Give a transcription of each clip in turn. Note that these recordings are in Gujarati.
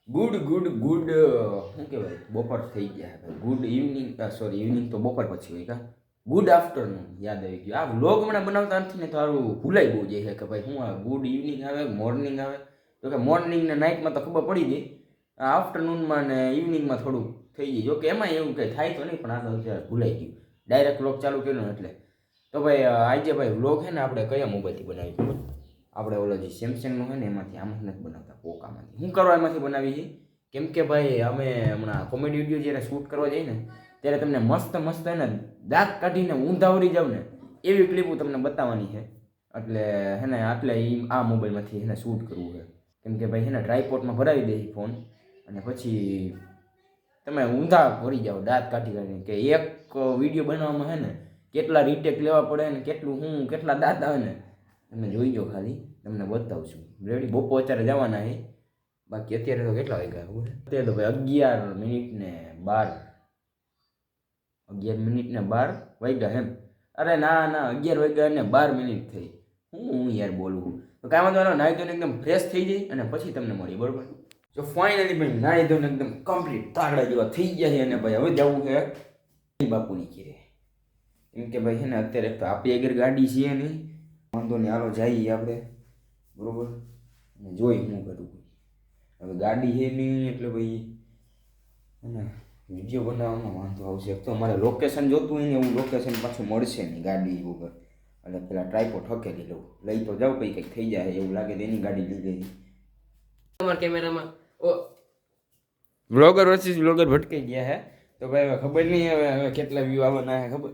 ગુડ ગુડ ગુડ શું કહેવાય બપોર થઈ ગયા હવે ગુડ ઇવનિંગ સોરી ઇવનિંગ તો બપોર પછી હોય કા ગુડ આફ્ટરનૂન યાદ આવી ગયું આ વ્લોગ હમણાં બનાવતા નથી ને તો સારું ભૂલાઈ બહુ જાય છે કે ભાઈ શું આવે ગુડ ઇવનિંગ આવે મોર્નિંગ આવે તો કે મોર્નિંગ ને નાઇટમાં તો ખબર પડી ગઈ આફ્ટરનૂનમાં ને ઇવનિંગમાં થોડું થઈ જાય જો કે એમાં એવું કંઈ થાય તો નહીં પણ આ તો અત્યારે ભૂલાઈ ગયું ડાયરેક્ટ વ્લોગ ચાલુ કર્યો ને એટલે તો ભાઈ આજે ભાઈ વ્લોગ છે ને આપણે કયા મોબાઈલથી બનાવી ખબર આપણે ઓલો જે સેમસંગનો હોય ને એમાંથી આમ નથી બનાવતા પોકામાંથી શું કરવા એમાંથી બનાવી છે કેમ કે ભાઈ અમે હમણાં કોમેડી વિડીયો જ્યારે શૂટ કરવા જઈએ ને ત્યારે તમને મસ્ત મસ્ત એને દાંત કાઢીને ઊંધા વળી જાવ ને એવી ક્લિપો તમને બતાવવાની છે એટલે હે ને એટલે આ મોબાઈલમાંથી એને શૂટ કરવું છે કેમ કે ભાઈ એને ટ્રાયપોડમાં ભરાવી દે ફોન અને પછી તમે ઊંધા ભરી જાઓ દાંત કાઢી કાઢીને કે એક વિડીયો બનાવવામાં છે ને કેટલા રીટેક લેવા પડે ને કેટલા દાંત આવે ને તમે જોઈ જાઓ ખાલી તમને બતાવશું રેડી બપોર અત્યારે જવાના છે બાકી અત્યારે તો કેટલા વાગ્યા ખબર અત્યારે તો ભાઈ 11 મિનિટ ને 12 વાગ્યા એમ અરે ના 11 વાગ્યા ને 12 મિનિટ થઈ હું યાર બોલું તો કાંઈ વાંધો નહીં નાહી ધોઈને એકદમ ફ્રેશ થઈ જાય અને પછી તમને મળી બરોબર જો ફાઇનલી ભાઈ નાહી ધોઈને એકદમ કમ્પ્લીટ તાગડા જેવા થઈ ગયા છે અને ભાઈ હવે જવું છે બાપુની ઘરે એમ કે ભાઈ છે ને અત્યારે તો આપણી આગળ ગાડી છે નહીં વાંધો નહીં હાલો જઈએ આપણે બરોબર જોઈ હું કરું હવે ગાડી છે નહીં એટલે ભાઈ અને વિડીયો બનાવવામાં વાંધો આવશે એક તો અમારે લોકેશન જોતું હોય ને એવું લોકેશન પાછું મળશે નહીં ગાડી વગર એટલે પેલા ટ્રાયપોડ ઠકેલી લઉં લઈ તો જાઉં કંઈક થઈ જાય એવું લાગે તો એની ગાડી લીધી તમારા કેમેરામાં વ્લોગર વર્સિસ વ્લોગર ભટકાઈ ગયા હે તો ભાઈ હવે ખબર નહીં હવે કેટલા વ્યૂ આવવાના હે ખબર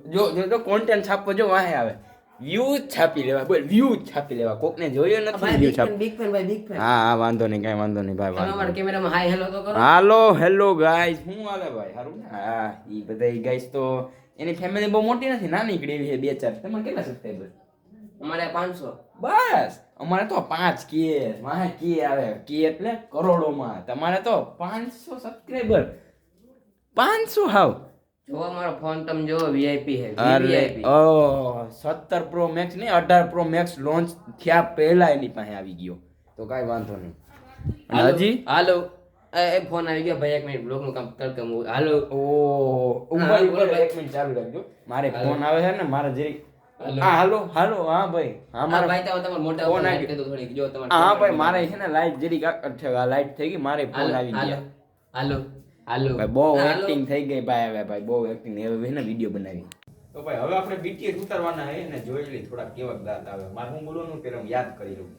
જો કોન્ટેન્ટ છાપવો જો વાહે આવે વ્યૂ છાપી લેવા બોલ વ્યૂ છાપી લેવા કોકને જોયો નથી વ્યૂ છાપ બિગ ફેન ભાઈ બિગ ફેન હા વાંધો નહીં કાંઈ વાંધો નહીં ભાઈ અમારા કેમેરામાં હાય હેલો તો કરો હાલો હેલો ગાઈસ શું હાલે ભાઈ સારું ને હા ઈ બધા ગાઈસ તો એની ફેમિલી બહુ મોટી નથી નાની નીકળી છે 2-4 તમારે કેટલા સબસ્ક્રાઇબર અમારે 500 બસ અમારે તો 5 કે વાહ કે આવે કે એટલે કરોડોમાં તમારે તો 500 સબસ્ક્રાઇબર 500 હાવ જો અમારો ફોન તમે જો વીઆઈપી હે વીઆઈપી ઓ 17 પ્રો મેક્સ ને 18 પ્રો મેક્સ લોન્ચ થયા પહેલા એની પાસે આવી ગયો તો કાઈ વાંધો નહીં અને હજી હાલો એ ફોન આવી ગયો ભાઈ 1 મિનિટ બ્લોગ નું કામ કરતો હાલો ઓ ઉપર 1 મિનિટ ચાલુ રાખજો મારે ફોન આવે છે ને મારે જરી હા હાલો હા ભાઈ હા મારા ભાઈ તમારો મોટા ફોન આવી ગયો થોડીક જો તમારે હા ભાઈ મારે છે ને લાઈટ જરી લાઈટ થઈ ગઈ મારે ફોન આવી ગયા હાલો ભાઈ બહુ એક્ટિંગ થઈ ગઈ ભાઈ હવે ભાઈ બહુ એક્ટિંગ હવે ને વિડિયો બનાવી તો ભાઈ હવે આપણે બીટીએસ ઉતારવાના છે ને જોઈ લઈ થોડા કેવા દાંત આવે મારે હું બોલવાનું કે હું યાદ કરી લઉં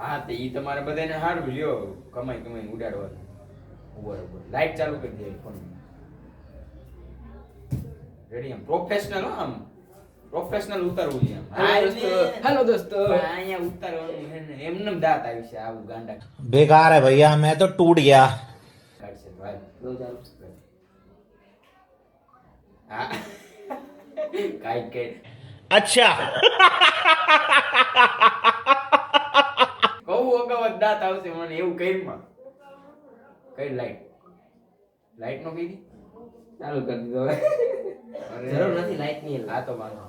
હા તે ઈ તમારે બધાને હારું લ્યો કમાઈ ઉડાડવાનું બરોબર લાઈટ ચાલુ કરી દે ફોન રેડી આમ પ્રોફેશનલ આમ પ્રોફેશનલ ઉતારવું છે હેલો દોસ્તો અહીંયા ઉતારવાનું છે ને એમને દાંત આવી છે આવું ગાંડા बेकार है भैया मैं तो टूट गया अच्छा કહું અગાઉ દાંત આવશે મને એવું કઈમાં કઈ લાઈટ નો કીધી ચાલુ કરી દીધો જરૂર નથી લાઈટ ની હા તો વાંધો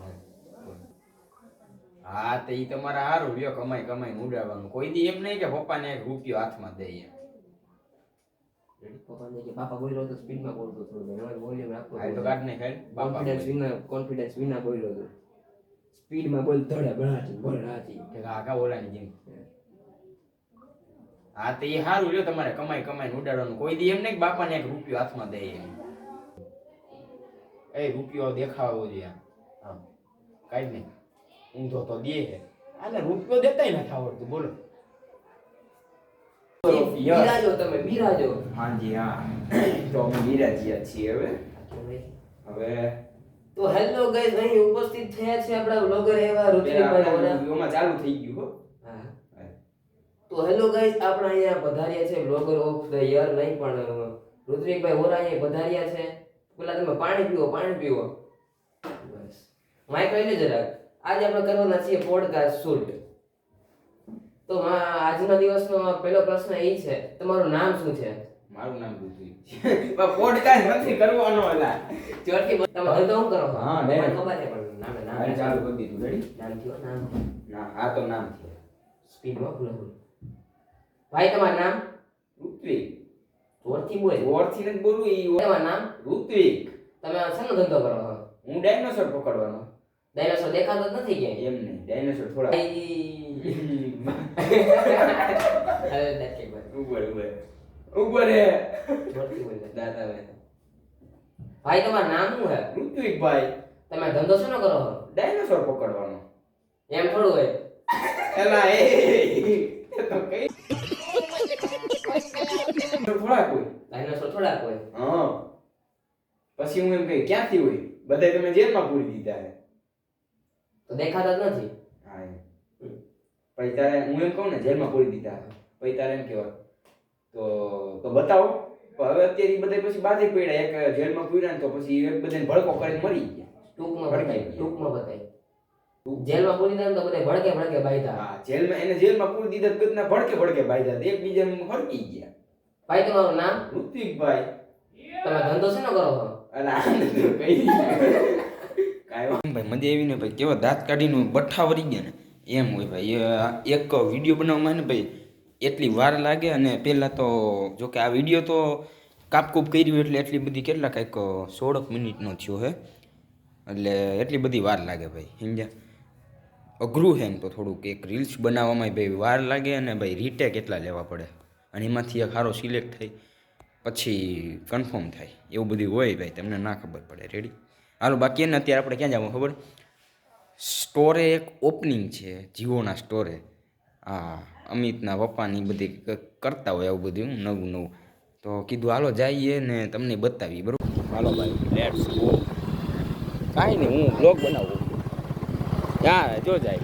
હા તો ઈ તમારા હારું લ્યો કમાઈ ઉડાડવાનું કોઈ દી એમ નહીં કે પપ્પાને 1 રૂપિયો હાથમાં દે એમ પપ્પાને કે બાપા બોલ્યો તો સ્પીડમાં બોલતો થોડું મને વોલ્યુમ રાખો આ તો કાઢ ને ખાઈ કોન્ફિડન્સ વિના બોલ્યો તો સ્પીડમાં બોલ ધડા બળાતી કે કાકા બોલાની જેમ હા તો ઈ હારું લ્યો તમારે કમાઈ ઉડાડવાનું કોઈ દી એમ નહીં કે બાપાને 1 રૂપિયો હાથમાં દે એમ એ રૂપિયો દેખાવો જોઈએ હા કાઈ નહીં ઊંધો તો દે હે આને રૂપિયો દેતાય નથી આવડતું બોલો બિરાજો હાજી હા તો અમે બિરાજીયા છીએ હવે તો હેલો ગાઈસ અહીં ઉપસ્થિત થયા છે આપણા વ્લોગર એવા ઋત્વિકભાઈ ઓમાં ચાલુ થઈ ગયું હો હા તો હેલો ગાઈસ આપણે અહીંયા પધાર્યા છે વ્લોગર ઓફ ધ યર નહીં પણ ઋત્વિકભાઈ ઓરા અહીંયા પધાર્યા છે પેલા તમે પાણી પીવો બસ માઈક લઈને જરાક આજે આપણે કરવાના છીએ પોડકાસ્ટ શૂટ તો આજના દિવસનો પહેલો પ્રશ્ન એ છે તમારું નામ શું છે મારું નામ ઋત્વિક છે પણ પોડકાસ્ટ નથી કરવાનો એલા ચોરથી તમે તો હું કરો હા મને ખબર છે પણ નામ ચાલુ કરી દીધું રેડી નામ ના આ તો નામ છે સ્પીડમાં બોલો ભાઈ તમારું નામ ઋત્વિક. જોરથી બોલ. જોરથી નથી બોલવું ઈ. તમારું નામ? ઋત્વિક. તમે શેનો ધંધો કરો છો? હું ડાયનોસર પકડવાનો. ડાયનોસર દેખાતો જ નથી ક્યાંય. એમ નહીં, ડાયનોસર થોડા અરે દેખે ભાઈ. ઉપર હે. જોરથી બોલ. દાદા ભાઈ. ભાઈ તમારું નામ શું છે? ઋત્વિક ભાઈ. તમે ધંધો શેનો કરો છો? ડાયનોસર પકડવાનો. એમ થોડું હોય. એલા એ તો કઈ થોડા કોઈ. ડાયનોસર થોડાક હોય. હા. પછી હું એમ કહી ક્યાંથી હોય? બધાય તમે જેલમાં પૂરી દીધા હે. તો દેખાતા જ નથી. હા એમ. પછી તારે હું એમ કહું ને જેલમાં પૂરી દીધા હે. પછી તારે એમ કહેવાય તો બતાવો. પણ હવે અત્યારે ઈ બધાય પછી બાજે પડ્યા. એક જેલમાં પૂર્યા ને તો પછી એક બધાને ભડકો કરીને મરી ગયા. ટૂંકમાં ભડકાઈ બતાય. ગયા. ટૂંકમાં બતાય. જેલમાં પૂરી દે તો બધા ભડકે બાયધા. હા જેલમાં એને જેલમાં પૂરી દીધા તો કદના ભડકે બાંધ્યા એકબીજાને હરકી ગયા. ભાઈ તમારું નામ? ઋત્વિકભાઈ. તમે ધંધો શેનો કરો છો? અને આને તો કઈ કાંઈ ભાઈ મજા આવી ને ભાઈ કેવા દાંત કાઢીને બઠ્ઠા વળી ગયા ને એમ હોય ભાઈ. એક વિડીયો બનાવવામાં ને ભાઈ એટલી વાર લાગે. અને પહેલાં તો જોકે આ વિડીયો તો કાપકૂપ કર્યું એટલે એટલી બધી કેટલા કંઈક 16 મિનિટનો થયો હે. એટલે એટલી બધી વાર લાગે ભાઈ સમજ્યા. અઘરું છે એમ તો થોડુંક એક રીલ્સ બનાવવામાં ભાઈ વાર લાગે. અને ભાઈ રીટેક કેટલા લેવા પડે અને એમાંથી એક સારો સિલેક્ટ થઈ પછી કન્ફર્મ થાય એવું બધું હોય ભાઈ. તમને ના ખબર પડે. રેડી હાલો બાકી એને અત્યારે આપણે ક્યાં જવું ખબર? સ્ટોરે એક ઓપનિંગ છે જીઓના સ્ટોરે. હા અમિતના પપ્પાની બધી કરતા હોય આવું બધું નવું. તો કીધું હાલો જઈએ ને તમને બતાવીએ બરાબર. હાલો ભાઈ લેટ્સ ગો. કાંઈ નહીં હું બ્લોગ બનાવું. હા જો જાય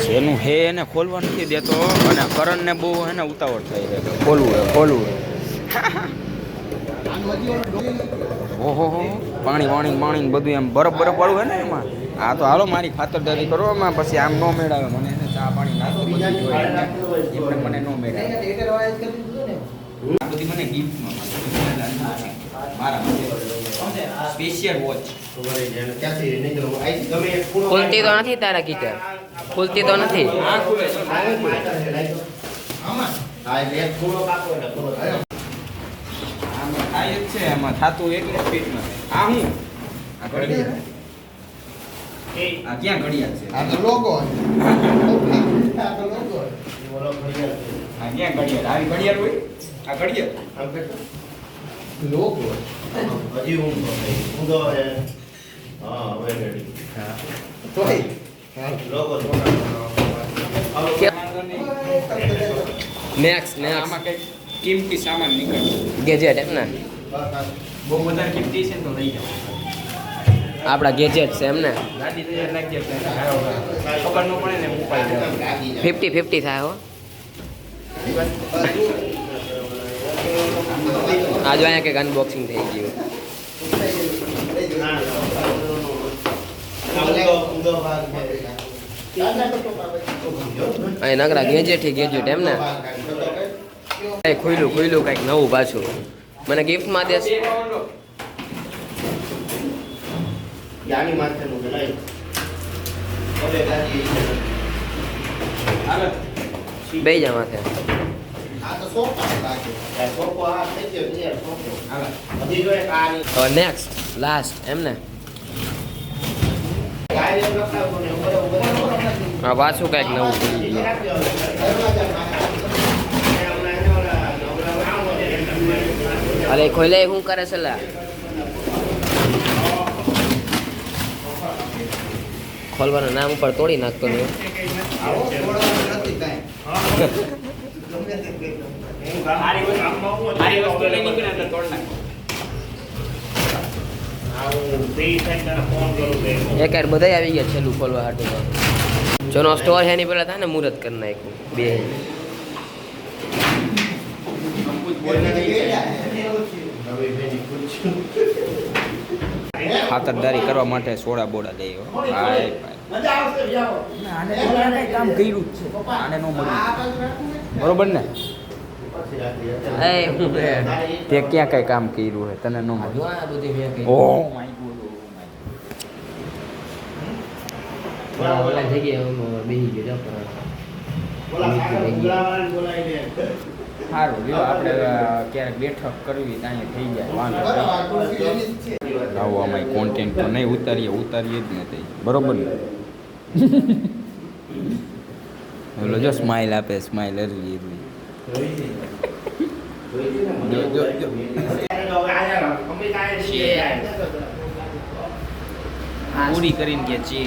જેનું હે એને ખોલવા નથી દેતો. અને કરણને બહુ એને ઉતાવળ થઈ છે ખોલવું ઓહો પાણી બધું એમ બરફ વાળું હે ને એમાં. હા તો હાલો મારી ખાતરદારી કરો એમાં. પછી આમ ન મેળાવે મને એને ચા પાણી નાસ્તો બધું જોઈએ એમને મને ન મેળાવે. આ બધી મને ગિફ્ટમાં મારા સ્પેશિયલ વોચ. ખુલતી તો નથી તારા કીટર. ખુલતી તો નથી. આ ખુલે છે. આમાં હા એટલે એક ખૂણો કાપો એટલે પૂરો થાય. આમાં થાય જ છે. એમાં થાતું એટલે સ્પીડમાં. આ હું આ ઘડિયાળ. આ ક્યાં ઘડિયાળ છે? આ તો લોગો આ તો લોગો બોલો ઘડિયાળ આ ક્યાં ઘડિયાળ? આવી ઘડિયાળ હોય? આ ઘડિયાળ આમ કે લોગો હજી હું તો હા હવે રેડી હા તોય લોગો નેક્સ્ટ આમાં કઈ કિંમતી સામાન નીકળે. ગેજેટ એમ ને? બહુ વધારે કિંમતી છે ને તો લઈ જાઓ. આપણા ગેજેટ છે એમ ને? ગાડી તૈયાર નાખી દે એટલે ખબર ન પડે ને ઉપાડી દેવાનું. 50-50 થાય હો. આ જો અહીંયા કંઈક અનબોક્સિંગ થઈ ગયું. અહીં નગરા ગેજેટ એમ ને? ખુલ્લું કંઈક નવું પાછું. મને ગિફ્ટમાં દેશ. યાની માથેનું બનાવી ઓલે ગાડી હાલો બે જા માથે. આ તો સોફા લાગે સોફો આ થઈ ગયો છે સોફો હાલો હજી જો એક આની નેક્સ્ટ લાસ્ટ એમ ને? ગાડી લખાવો ને ઉપર હા પાછું કંઈક નવું થઈ ગયું. અરે ખોલે શું કરે છે લા? ખોલવાના નામ ઉપર તોડી નાખતો નહીં. આવો થોડો નથી કાઈ મારી વસ્તુ લઈ નીકળે એટલે તોડ નાખો. એક યાર બધા આવી ગયા છેલ્લું ખોલવા હાટું. જોનો સ્ટોર છે એની પેલા થાય ને મુહૂર્ત કરી નાખ્યું બે. ખાતરદારી કરવા માટે સોડા બોડા દે. મજા આવશે જાઓ આને કઈ કામ કર્યું જ છે. આને નો મળ્યું બરોબર ને? એ હું તે ક્યાં કઈ કામ કર્યું હે તને નો જો મળ્યું? આ બધી મેં કઈ. ઓહ માય ઓલા જગ્યાએ બેસી ગયો. બોલા બોલાવાને બોલાવી દે સારું જો આપણે ક્યારેક બેઠક કરવી ત્યાં થઈ જાય વાંધો બરાબર, આ નહીં. ખુરશી એની જ છે. આવો અમારી કોન્ટેન્ટ તો નહીં ઉતારીએ જ નથી બરોબર ને બોલો જો સ્માઈલ આપે સ્માઈલ અરવી જો જો જો પૂરી કરીને કે છે